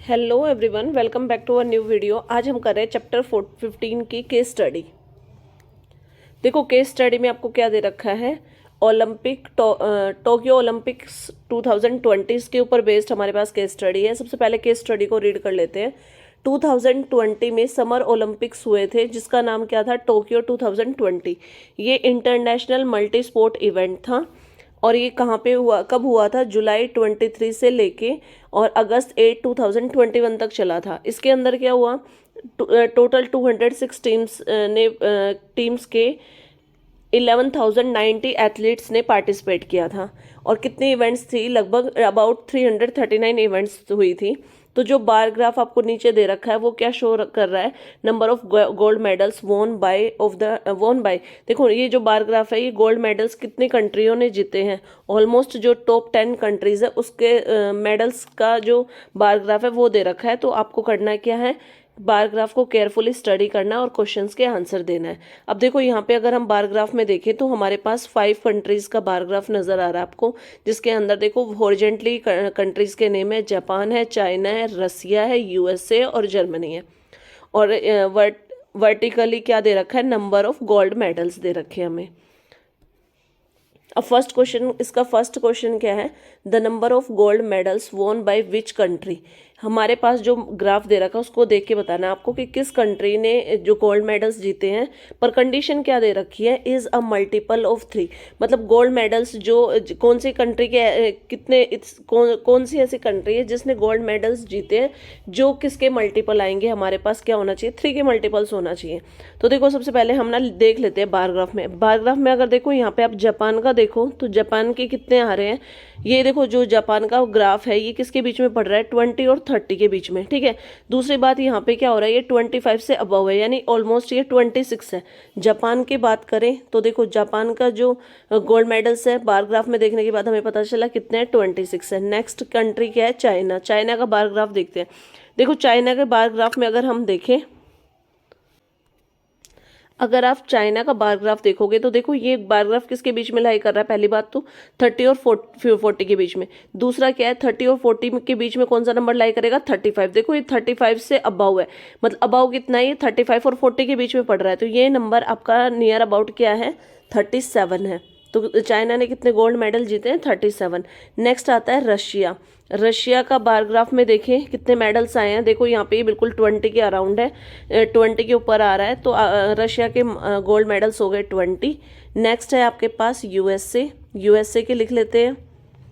Hello everyone, welcome back to a new video. आज हम कर रहे हैं चैप्टर 15 की केस स्टडी। देखो केस स्टडी में आपको क्या दे रखा है, टोक्यो ओलंपिक्स 2020 के ऊपर बेस्ड हमारे पास केस स्टडी है। सबसे पहले केस स्टडी को रीड कर लेते हैं। 2020 में समर ओलंपिक्स हुए थे जिसका नाम क्या था, टोक्यो 2020। ये इंटरनेशनल मल्टी स्पोर्ट इवेंट था और ये कहाँ पे हुआ, कब हुआ था, जुलाई 23 से लेके और अगस्त 8 2021 तक चला था। इसके अंदर क्या हुआ, टोटल 206 टीम्स के 11,090 एथलीट्स ने पार्टिसिपेट किया था। और कितने इवेंट्स थी, लगभग अबाउट 339 इवेंट्स हुई थी। तो जो बार ग्राफ आपको नीचे दे रखा है वो क्या शो कर रहा है, नंबर ऑफ गोल्ड मेडल्स वोन बाय। देखो ये जो बार ग्राफ है, ये गोल्ड मेडल्स कितने कंट्रियों ने जीते हैं। ऑलमोस्ट जो टॉप 10 कंट्रीज है उसके मेडल्स का जो बार ग्राफ है वो दे रखा है। तो आपको करना क्या है, बार ग्राफ को केयरफुली स्टडी करना है और क्वेश्चंस के आंसर देना है। अब देखो यहाँ पे अगर हम बार ग्राफ में देखें तो हमारे पास 5 कंट्रीज का बार ग्राफ नजर आ रहा है आपको, जिसके अंदर देखो हॉरिजेंटली कंट्रीज के नेम है, जापान है, चाइना है, रसिया है, यूएसए और जर्मनी है। और वर्टिकली क्या दे रखा है, नंबर ऑफ गोल्ड मेडल्स दे रखे हैं हमें। अब इसका फर्स्ट क्वेश्चन क्या है, the number of gold medals वोन बाय विच कंट्री। हमारे पास जो ग्राफ दे रखा है उसको देख के बताना है आपको कि किस कंट्री ने जो गोल्ड मेडल्स जीते हैं। पर कंडीशन क्या दे रखी है, इज अ मल्टीपल ऑफ 3। मतलब गोल्ड मेडल्स जो कौन सी कंट्री के कितने कौन सी ऐसी कंट्री है जिसने गोल्ड मेडल्स जीते हैं जो किसके मल्टीपल आएंगे, हमारे पास क्या होना चाहिए, 3 के मल्टीपल्स होना चाहिए। तो देखो सबसे पहले हम ना देख लेते हैं बार ग्राफ में। बार ग्राफ में अगर देखो यहाँ पे आप जापान का देखो तो जापान के कितने आ रहे हैं, ये देखो जो जापान का ग्राफ है ये किसके बीच में पड़ रहा है, 20 और 30 के बीच में। ठीक है, दूसरी बात यहाँ पे क्या हो रहा है, ये 25 से अबव है, यानी ऑलमोस्ट ये 26 है। जापान की बात करें तो देखो जापान का जो गोल्ड मेडल्स है बार ग्राफ में देखने के बाद हमें पता चला कितने हैं, 26 है। नेक्स्ट कंट्री क्या है, चाइना। चाइना का बार ग्राफ देखते हैं। देखो चाइना के बार ग्राफ में अगर हम देखें, अगर आप चाइना का बार ग्राफ देखोगे तो देखो ये बार ग्राफ किसके बीच में लाई कर रहा है, पहली बात तो 30 और 40 के बीच में। दूसरा क्या है, 30 और 40 के बीच में कौन सा नंबर लाई करेगा, 35। देखो ये 35 से अबाउ है, मतलब अबाउ कितना है, ये 35 और 40 के बीच में पड़ रहा है। तो ये नंबर आपका नियर अबाउट क्या है, 37 है। तो चाइना ने कितने गोल्ड मेडल जीते हैं, 37। नेक्स्ट आता है रशिया। रशिया का बार ग्राफ में देखें कितने मेडल्स आए हैं, देखो यहाँ पे बिल्कुल 20 के अराउंड है, 20 के ऊपर आ रहा है। तो रशिया के गोल्ड मेडल्स हो गए 20। नेक्स्ट है आपके पास यूएसए। यूएसए के लिख लेते हैं।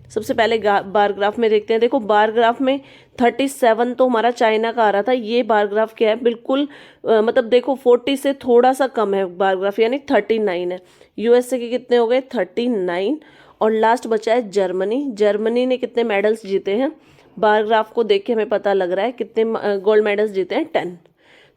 सबसे पहले बार ग्राफ में देखते हैं। देखो बार ग्राफ में 37 तो हमारा चाइना का आ रहा था, ये बार ग्राफ क्या है, बिल्कुल मतलब देखो 40 से थोड़ा सा कम है बार ग्राफ, यानी 39 है। यूएसए के कितने हो गए, 39। और लास्ट बचा है जर्मनी। जर्मनी ने कितने मेडल्स जीते हैं, बार ग्राफ को देख के हमें पता लग रहा है कितने गोल्ड मेडल्स जीते हैं, 10।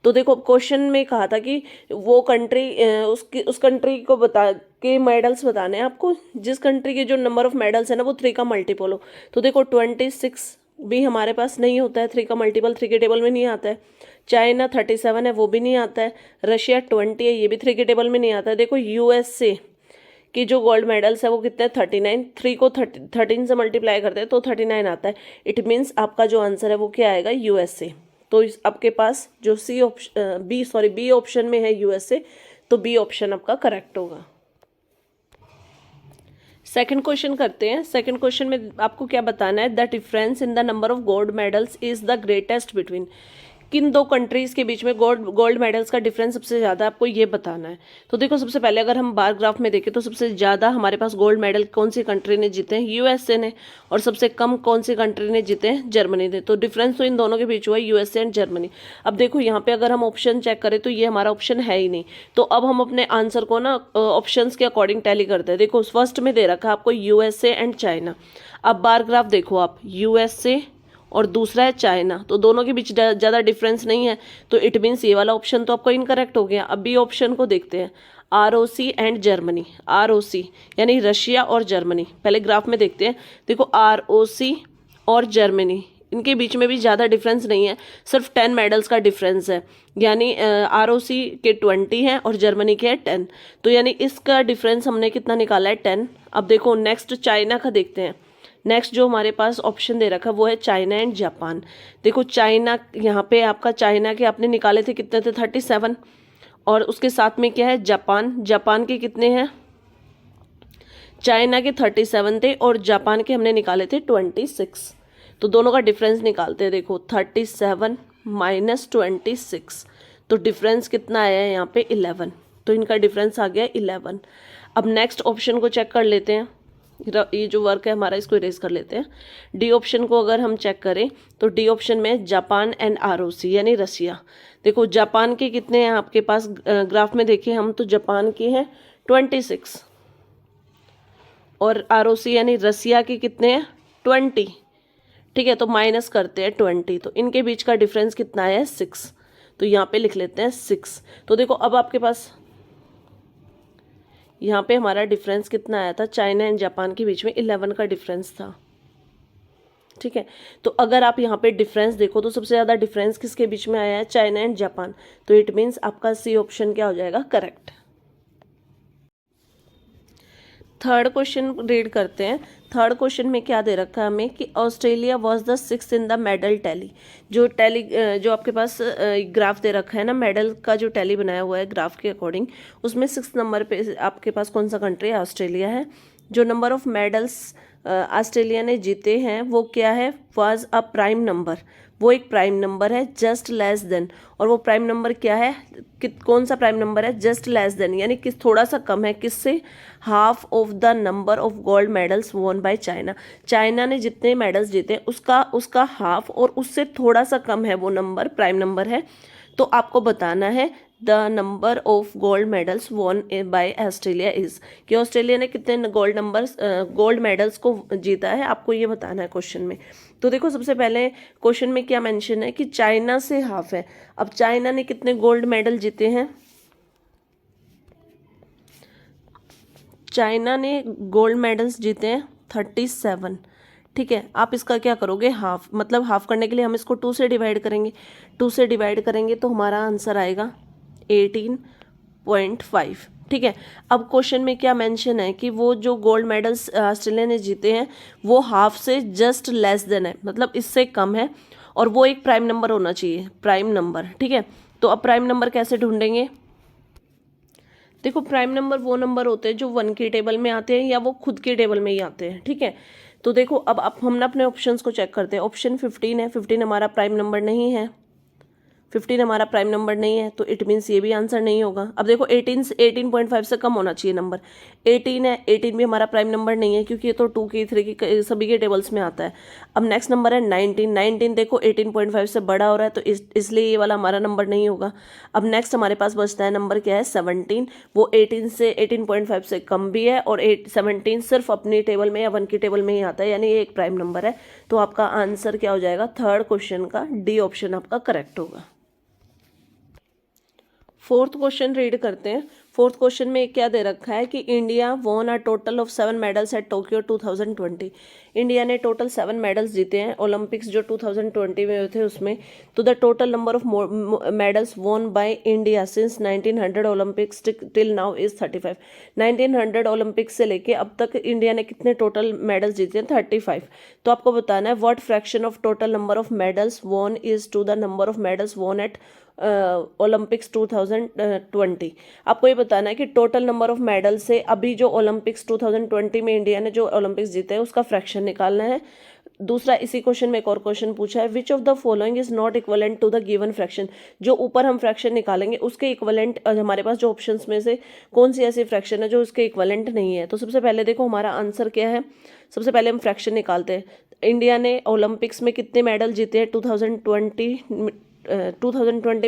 तो देखो क्वेश्चन में कहा था कि वो कंट्री उस कंट्री को बता के मेडल्स बताने हैं आपको जिस कंट्री के जो नंबर ऑफ मेडल्स है ना वो 3 का मल्टीपल हो। तो देखो 26 भी हमारे पास नहीं होता है, 3 का मल्टीपल 3 के टेबल में नहीं आता है। चाइना 37 है, वो भी नहीं आता है। रशिया 20 है, ये भी 3 के टेबल में नहीं आता है। देखो यूएसए कि जो गोल्ड मेडल्स है वो कितने, 39। 3 को 13 से मल्टीप्लाई करते हैं तो 39 आता है। इट मीन्स आपका जो आंसर है वो क्या आएगा, यूएसए। तो आपके पास जो बी ऑप्शन में है यूएसए, तो बी ऑप्शन आपका करेक्ट होगा। सेकंड क्वेश्चन करते हैं। सेकंड क्वेश्चन में आपको क्या बताना है, the difference in the number of gold medals is the greatest between. किन 2 कंट्रीज के बीच में गोल्ड मेडल्स का डिफरेंस सबसे ज़्यादा आपको ये बताना है। तो देखो सबसे पहले अगर हम बार ग्राफ में देखें तो सबसे ज़्यादा हमारे पास गोल्ड मेडल कौन सी कंट्री ने जीते हैं, यूएसए ने। और सबसे कम कौन सी कंट्री ने जीते हैं, जर्मनी ने। तो डिफरेंस तो इन दोनों के बीच हुआ है, यूएसए एंड जर्मनी। अब देखो यहाँ पे अगर हम ऑप्शन चेक करें तो ये हमारा ऑप्शन है ही नहीं। तो अब हम अपने आंसर को ना ऑप्शन के अकॉर्डिंग टैली करते हैं। देखो फर्स्ट में दे रखा है आपको यूएसए एंड चाइना। अब बार ग्राफ देखो आप, यूएसए और दूसरा है चाइना, तो दोनों के बीच ज़्यादा डिफरेंस नहीं है। तो इट मीन्स ये वाला ऑप्शन तो आपका इनकरेक्ट हो गया। अब बी ऑप्शन को देखते हैं, आरओसी एंड जर्मनी। आरओसी यानी रशिया और जर्मनी। पहले ग्राफ में देखते हैं। देखो आरओसी और जर्मनी, इनके बीच में भी ज़्यादा डिफरेंस नहीं है, सिर्फ 10 मेडल्स का डिफरेंस है। यानी आरओसी के 20 हैं और जर्मनी के 10। तो यानी इसका डिफरेंस हमने कितना निकाला है, 10। अब देखो नेक्स्ट चाइना का देखते हैं। नेक्स्ट जो हमारे पास ऑप्शन दे रखा है वो है चाइना एंड जापान। देखो चाइना, यहाँ पे आपका चाइना के आपने निकाले थे कितने थे 37, और उसके साथ में क्या है जापान, जापान के कितने हैं, चाइना के 37 थे और जापान के हमने निकाले थे 26। तो दोनों का डिफरेंस निकालते हैं। देखो 37 माइनस 26, तो डिफरेंस कितना आया है यहाँ पे 11, तो इनका डिफरेंस आ गया 11। अब नेक्स्ट ऑप्शन को चेक कर लेते हैं, ये जो वर्क है हमारा इसको इरेज कर लेते हैं। डी ऑप्शन को अगर हम चेक करें तो डी ऑप्शन में जापान एंड ROC यानी रसिया। देखो जापान के कितने हैं आपके पास, ग्राफ में देखिए हम, तो जापान के हैं 26 और ROC यानी रसिया के कितने हैं 20। ठीक है, तो माइनस करते हैं 20, तो इनके बीच का डिफरेंस कितना है 6, तो यहाँ पे लिख लेते हैं 6। तो देखो अब आपके पास यहाँ पे हमारा डिफरेंस कितना आया था, चाइना एंड जापान के बीच में 11 का डिफरेंस था। ठीक है, तो अगर आप यहाँ पे डिफरेंस देखो तो सबसे ज़्यादा डिफरेंस किसके बीच में आया है, चाइना एंड जापान, तो इट मीन्स आपका सी ऑप्शन क्या हो जाएगा, करेक्ट। थर्ड क्वेश्चन रीड करते हैं। थर्ड क्वेश्चन में क्या दे रखा है हमें कि Australia was the 6th in the medal tally. जो टैली जो आपके पास ग्राफ दे रखा है ना, मेडल का जो टैली बनाया हुआ है ग्राफ के अकॉर्डिंग, उसमें 6th नंबर पे आपके पास कौन सा कंट्री है, ऑस्ट्रेलिया है। जो नंबर ऑफ मेडल्स ऑस्ट्रेलिया ने जीते हैं वो क्या है, वाज अ प्राइम नंबर, वो एक प्राइम नंबर है, जस्ट लेस देन। और वो प्राइम नंबर क्या है, कौन सा प्राइम नंबर है, जस्ट लेस देन, यानी कि थोड़ा सा कम है, किससे, half of the number of gold medals वोन बाय चाइना। चाइना ने जितने मेडल्स जीते उसका हाफ और उससे थोड़ा सा कम है वो नंबर, प्राइम नंबर है। तो आपको बताना है the number of gold medals won by Australia is, कि ऑस्ट्रेलिया ने कितने गोल्ड मेडल्स को जीता है, आपको ये बताना है क्वेश्चन में। तो देखो सबसे पहले क्वेश्चन में क्या मेंशन है कि चाइना से हाफ है। अब चाइना ने कितने गोल्ड मेडल जीते हैं, चाइना ने गोल्ड मेडल्स जीते हैं 37। ठीक है, आप इसका क्या करोगे, हाफ, मतलब हाफ करने के लिए हम इसको 2 से डिवाइड करेंगे, 2 से डिवाइड करेंगे तो हमारा आंसर आएगा 18.5। ठीक है, अब क्वेश्चन में क्या मेंशन है कि वो जो गोल्ड मेडल्स ऑस्ट्रेलिया ने जीते हैं वो हाफ से जस्ट लेस देन है, मतलब इससे कम है, और वो एक प्राइम नंबर होना चाहिए, प्राइम नंबर। ठीक है, तो अब प्राइम नंबर कैसे ढूंढेंगे, देखो प्राइम नंबर वो नंबर होते हैं जो 1 की टेबल में आते हैं या वो खुद के टेबल में ही आते हैं। ठीक है, तो देखो अब हम ना अपने ऑप्शंस को चेक करते हैं। ऑप्शन 15 है, 15 हमारा प्राइम नंबर नहीं है, 15 हमारा प्राइम नंबर नहीं है, तो इट मीन्स ये भी आंसर नहीं होगा। अब देखो 18.5 से कम होना चाहिए नंबर, 18 है, 18 भी हमारा प्राइम नंबर नहीं है क्योंकि ये तो 2 की 3 की सभी के टेबल्स में आता है। अब नेक्स्ट नंबर है 19, 19 देखो 18.5 से बड़ा हो रहा है, तो इसलिए ये वाला हमारा नंबर नहीं होगा। अब नेक्स्ट हमारे पास बचता है नंबर क्या है 17, वो 18.5 से कम भी है, और 17 सिर्फ अपनी टेबल में या 1 की टेबल में ही आता है, यानी ये एक प्राइम नंबर है। तो आपका आंसर क्या हो जाएगा, थर्ड क्वेश्चन का डी ऑप्शन आपका करेक्ट होगा। फोर्थ क्वेश्चन रीड करते हैं। फोर्थ क्वेश्चन में क्या दे रखा है कि India won a total of 7 medals at Tokyo 2020। India ने टोटल 7 मेडल्स जीते हैं ओलंपिक्स जो 2020 में हुए थे उसमें। तो the total number of medals won by India since 1900 Olympics till now is 35। 1900 Olympics से लेके अब तक इंडिया ने कितने टोटल मेडल्स जीते हैं, 35। तो आपको बताना है what fraction of total number of medals won is to the number of medals won at Olympics 2020। आपको ये बताना है कि टोटल नंबर ऑफ मेडल से अभी जो ओलंपिक्स 2020 में इंडिया ने जो ओलंपिक्स जीते हैं उसका फ्रैक्शन निकालना है। दूसरा इसी क्वेश्चन में एक और क्वेश्चन पूछा है, which of the following is not equivalent to the given fraction. जो ऊपर हम फ्रैक्शन निकालेंगे उसके इक्वलेंट हमारे पास जो ऑप्शंस में से कौन सी ऐसी फ्रैक्शन है जो उसके इक्वलेंट नहीं है। तो सबसे पहले देखो हमारा आंसर क्या है, सबसे पहले हम फ्रैक्शन निकालते हैं। इंडिया ने ओलंपिक्स में कितने मेडल जीते हैं 2020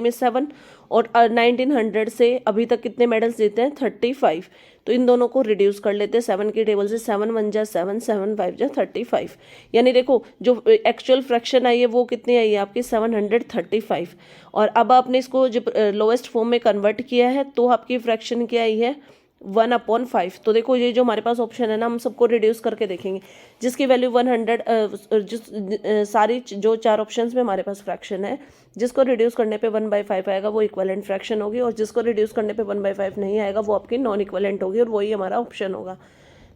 में 7, और 1900 से अभी तक कितने मेडल्स जीते हैं 35। तो इन दोनों को रिड्यूस कर लेते हैं 7 की टेबल से, 7 1 जा 7, 7 5 जा 35। यानी देखो जो एक्चुअल फ्रैक्शन आई है वो कितनी आई है आपकी 735। और अब आपने इसको जब लोएस्ट फॉर्म में कन्वर्ट किया है तो आपकी फ्रैक्शन क्या आई है 1/5। तो देखो ये जो हमारे पास ऑप्शन है ना, हम सबको रिड्यूस करके देखेंगे, जिसकी वैल्यू 100 सारी जो 4 ऑप्शंस में हमारे पास फ्रैक्शन है, जिसको रिड्यूस करने पे 1/5 आएगा वो इक्वलेंट फ्रैक्शन होगी, और जिसको रिड्यूस करने पे 1/5 नहीं आएगा वो आपकी नॉन इक्वलेंट होगी, और वही हमारा ऑप्शन होगा।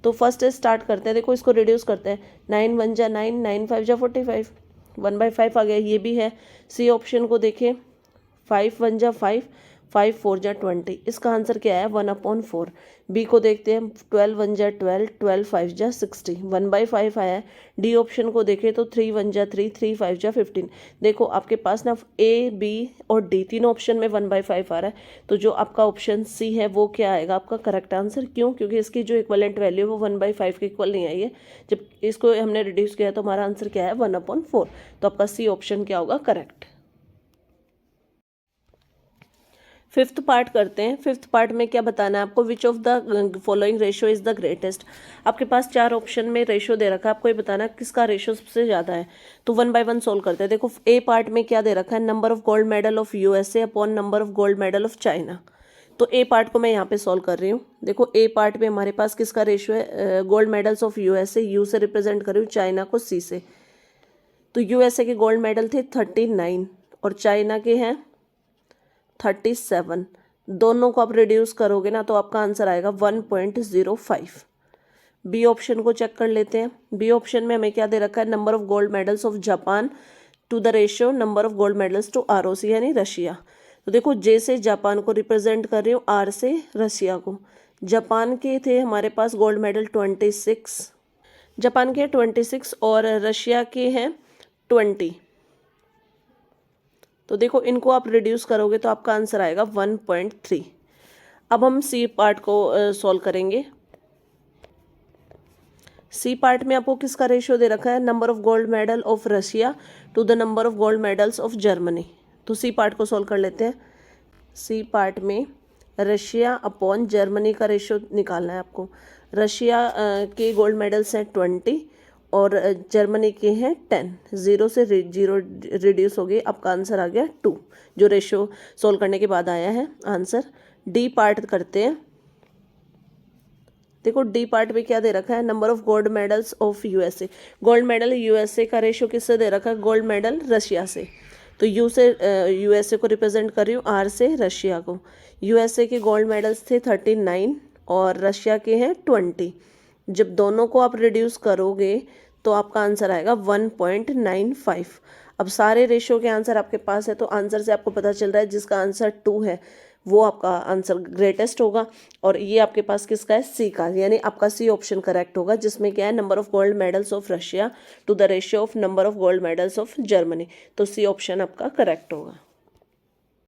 तो फर्स्ट स्टार्ट करते हैं, देखो इसको रिड्यूस करते हैं, 9 1 जा 9, 9 5 जा 45, 1/5 आ गया, ये भी है। सी ऑप्शन को देखें, 5 1 जा 5, 5 4 जा 20, इसका आंसर क्या है 1/4। बी को देखते हैं, 12 1 जा 12, 12 5 जा 60, 1/5 आया है। डी ऑप्शन को देखें तो 3 1 जा 3, 3 5 जा 15। देखो आपके पास ना ए, बी और डी तीनों ऑप्शन में 1/5 आ रहा है, तो जो आपका ऑप्शन सी है वो क्या आएगा आपका करेक्ट आंसर। क्यों? क्योंकि इसकी जो इक्वलेंट वैल्यू है वो 1/5 के इक्वल नहीं आई है, जब इसको हमने रिड्यूस किया तो हमारा आंसर क्या है 1/4। तो आपका सी ऑप्शन क्या होगा करेक्ट। फिफ्थ पार्ट करते हैं। फिफ्थ पार्ट में क्या बताना है आपको, विच of the following ratio is the greatest. आपके पास 4 ऑप्शन में रेशियो दे रखा है, आपको ये बताना है किसका रेशियो सबसे ज़्यादा है। तो 1 बाय 1 सोल्व करते हैं। देखो ए पार्ट में क्या दे रखा है, number of gold medal of USA upon number of gold medal of China. तो ए पार्ट को मैं यहाँ पे सॉल्व कर रही हूँ। देखो ए पार्ट में हमारे पास किसका रेशियो है, gold medals of USA, you से रिप्रेजेंट कर रही हूँ, चाइना को सी से। तो यूएसए के गोल्ड मेडल थे 39 और चाइना के हैं 37। दोनों को आप रिड्यूस करोगे ना तो आपका आंसर आएगा 1.05। बी ऑप्शन को चेक कर लेते हैं। बी ऑप्शन में हमें क्या दे रखा है, number of gold medals of Japan to the ratio number of gold medals to ROC यानी रशिया। तो देखो जे से जापान को रिप्रेजेंट कर रही हूँ, आर से रशिया को। जापान के थे हमारे पास गोल्ड मेडल 26, जापान के 26 और रशिया के हैं 20। तो देखो इनको आप रिड्यूस करोगे तो आपका आंसर आएगा 1.3। अब हम सी पार्ट को सॉल्व करेंगे। सी पार्ट में आपको किसका रेशियो दे रखा है, number of gold medal of Russia to the number of gold medals of Germany. तो सी पार्ट को सॉल्व कर लेते हैं। सी पार्ट में रशिया अपॉन जर्मनी का रेशियो निकालना है आपको। रशिया के गोल्ड मेडल्स हैं 20 और जर्मनी के हैं 10। 0 से 0 रिड्यूस हो गई, आपका आंसर आ गया 2, जो रेशियो सोल्व करने के बाद आया है आंसर। डी पार्ट करते हैं। देखो डी पार्ट में क्या दे रखा है, number of gold medals of USA. Gold medal USA का रेशियो किससे दे रखा है, गोल्ड मेडल रशिया से। तो यू से यूएसए को रिप्रेजेंट कर रही हूँ, आर से रशिया को। यूएसए के गोल्ड मेडल्स थे 39 और रशिया के हैं 20। जब दोनों को आप रिड्यूस करोगे तो आपका आंसर आएगा 1.95। अब सारे रेशियो के आंसर आपके पास है, तो आंसर से आपको पता चल रहा है जिसका आंसर 2 है वो आपका आंसर ग्रेटेस्ट होगा। और ये आपके पास किसका है, सी का, यानी आपका सी ऑप्शन करेक्ट होगा, जिसमें क्या है number of gold medals of Russia to the ratio of number of gold medals of Germany. तो सी ऑप्शन आपका करेक्ट होगा।